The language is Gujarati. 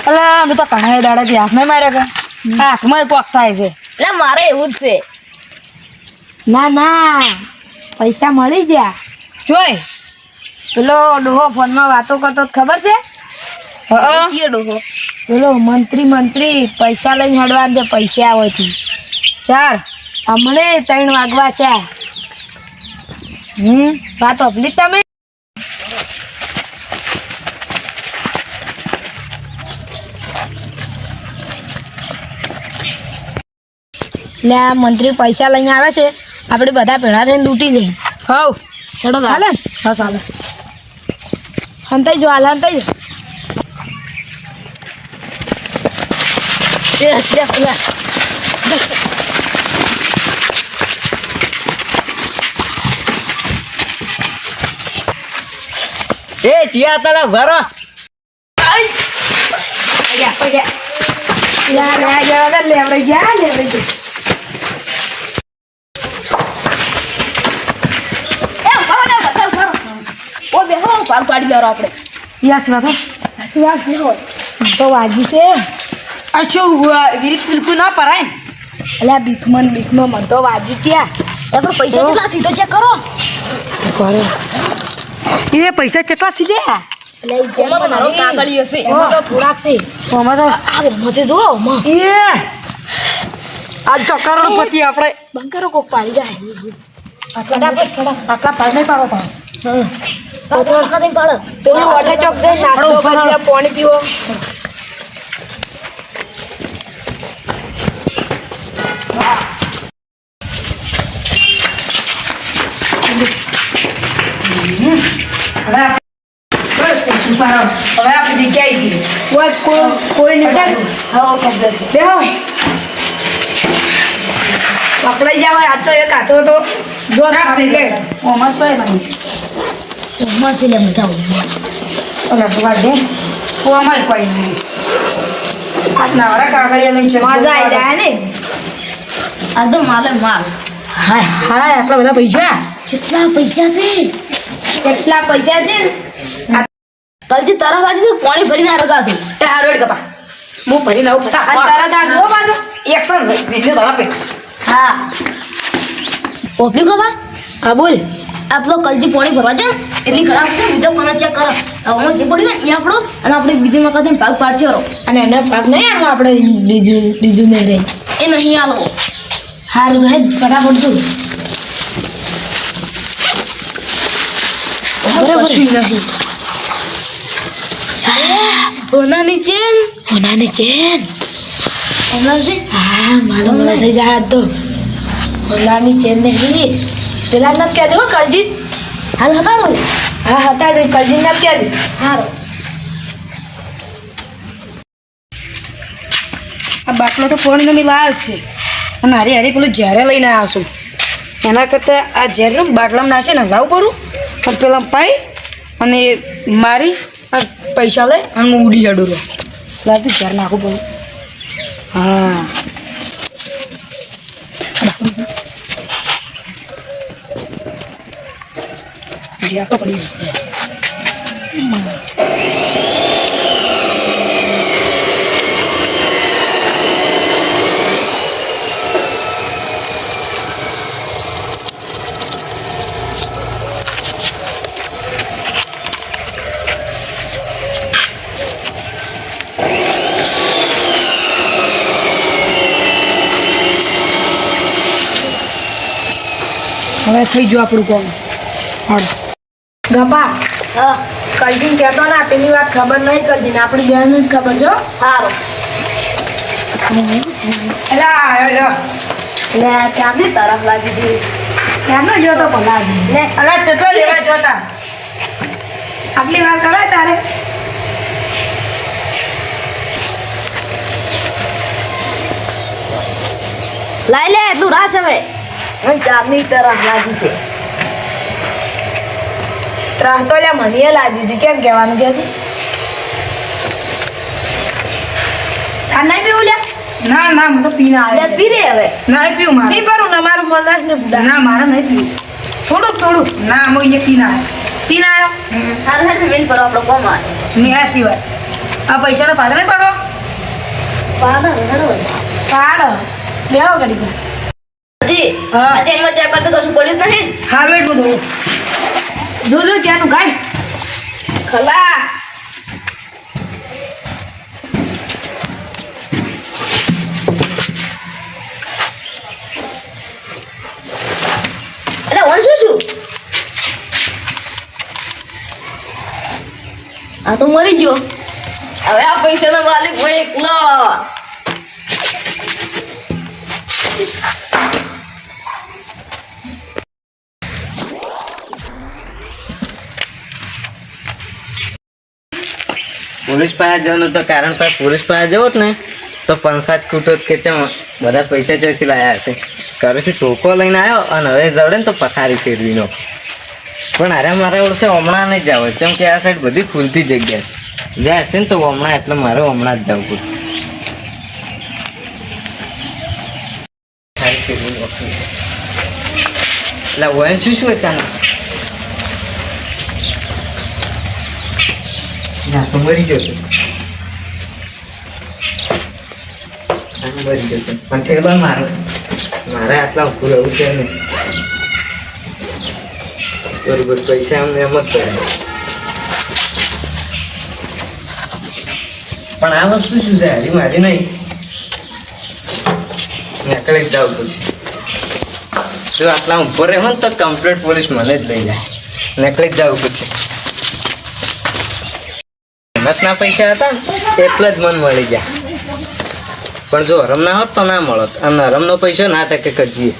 અલા અમે તો કાંઈ દાડાથી હાથમાં માર્યા કે હાથમાં કોક થાય છે. એટલે મારે એવું જ છે. ના ના પૈસા મળી ગયા. જોઈ પેલો ડોહો ફોનમાં વાતો કરતો તો ખબર છે? ચિયો ડોહો પેલો મંત્રી પૈસા લઈને હડવા છે. પૈસા આવવાથી 4 હમણે 3 વાગવા છે. વાત આપલી તમે એટલે આ મંત્રી પૈસા લઈને આવે છે. આપણે બધા ભેળા થઈને લૂંટી જઈએ. હવ ચડો ચાલે ને? હા ચાલે. હંતાઈ જો હાલ હંતાઈ જો. એ ચિયા તારા ઘરો ઓ બેહો ભાગ પાડી દેરો આપણે. યાસ વાતો તો વાગ્યું છે. આ શું વિરીત બિલકુલ ના પરાય ને? અલ્યા બીકમન મને તો વાગ્યું છે. એ તો પૈસા કેટલા સીધો ચેક કરો. એ પૈસા કેટલા સીધે? એટલે ઈ જેમ એમાં તો મારો કાગળી હશે. એમાં તો થોડાક છે. આમાં તો આ મસે જો માં એ આજ તો કરોડપતિ આપણે. બંધ કરો કોક પાડી જાય. ફટાફટ આટલા પાડ નહીં પાડો પાડો. પેલી વોટર ચોક જઈ નાસ્તો કરી પાણી પીવો. હવે આપણે જગ્યાએ છીએ. કોઈ નહીં બેહો પકડાઈ જાવ. આ તો એક હાથો તો જો સાફ થઈ લે. જાય. ઓમાં તો એ નહીં. મસ્ત લે મજા ઓલા તો વાગે. ઓમાં કોઈ નહીં. આજ નવરા કાગળિયા લઈને ચડજો. મજા આવી જાય ને. આ તો માલે માલ. હાય હાય આટલા બધા પૈસા. કેટલા પૈસા છે? કેટલા પૈસા છે ને? કલજી તરફ આજે તો પાણી ભરીને રગા હતી. એ હારો હેડ કપા. હું ભરી લાવું આ ફટાફટ. તરત આ જો પાછો. એક્શન છે. બીજે ધડાપે. હા પોપલી ખબર હા બોલ. આપણો કલજી પાણી ભરવા જાય એટલી ખરાબ છે. બીજો કોને ચેક કરો. હવે જે પડ્યું ને એ આપણો અને આપણે બીજી માં કદીને ભાગ પાડશે રો. અને એને ભાગ નહીં આનો આપણે બીજું નહીં રહે. એ નહીં આલો. હારું હે ફટાફટ જો. બરાબર નહીં. ઓનાની ચેન સોનાની ચેન. ઓનાની હા મારો મળે થઈ જાય તો સોનાની ચેન નહીં. પેલા નથી કહેજો હો કલજી. હાલ હટાડો. હા હટાડો કલજી નથી કહેજો. હારો આ બાટલો તો ફોન તમે લાવ્યો છે. અને હારી હારી પેલું ઝેરે લઈને આવ્યો છું. એના કરતાં આ ઝેરનું બાટલામાં નાખે ને લાવું પડું અને પેલા પાઈ અને મારી પૈસા લઈ અને હું ઉડી હેડું રહું. લાવતું ઝેર નાખવું પડું. હા ઝેર તો પડી જશે. હવે થઈ ગયું આપણું કામ. હાડો ગપા હા કલજીને કહેતો ના પેલી વાત ખબર નહીં કલજીને આપણી બેન જ ખબર છે હો. હારો એલા આવ્યો લે ચાંદી તરફ લાગી હતી. ક્યારનો જોતો ભલા લે અલા ચતો લેવા જોતા. આટલી વાર કરાય તારે. લાઈ લે તું રાસ હવે. ચાંદની તરફ લાગી છે. ત્રાહ તો લ્યા મને લાગ્યું હતું. કેમ કહેવાનું કે છે? આ નહીં પીવું લ્યા. ના ના હું તો પીને લે આવ્યો. પી રે હવે. ના પીવું મારે. નહીં પણ હું અમારું મરદાસ ને બુડા. ના મારે નહીં પીવું. થોડુંક ના હું અહીંયા પીને આવ્યો. પીને આવ્યો. હારું હેડ મિલ પર આપણો કોમ આવે. નહીં આ સિવાય. આ પૈસાનો ભાગ નહીં પાડો પાડો લેવો કરી હજી હા. આ ચેનમાં ચેક કરતો કશું પડ્યું જ નહીં હારું એટલું દઉં જોજો ચાનું ગાય ખલા એટલે વન શું આ તો મરી ગયો હવે આ પૈસાનો માલિક ભાઈ એકલો પોલીસ પાસે જવાનું તો કારણ પર પોલીસ પાસે જવો જ ને તો પંસાજ કૂટો કે ચમ બધા પૈસા ચોથી લાયા હશે કરુશી ધોકો લઈને આવ્યો અને હવે જડે ને તો પથારી ફેરવીનો પણ અરે મારે ઓળશે હમણાં નહીં જાવ કેમ કે આ સાઈડ બધી ખુલતી જગ્યા છે જ્યાં હશે ને તો હમણાં એટલે મારે હમણાં જ જવું પડશે પથારી ફેરવીને એટલે વયન શું હતા ના તો મરી ગયો છે મરી ગયો છે પણ ઠેરબા મારે આટલા ઊભું રહેવું છે ને બરોબર પૈસા અમને એમ જ કરે પણ આ વસ્તુ શું છે હારી મારી નહીં નકળી જ જવું પડશે જો આટલા ઊભો રહેવો ને તો કમ્પ્લીટ પોલીસ મને જ લઈ જાય નકળી જ જવું પડશે મહેનતના પૈસા હતા ને એટલે જ મન મળી ગયા પણ જો હરમ ના હોત તો ના મળત અને હરમનો પૈસો ના ટકે કરીએ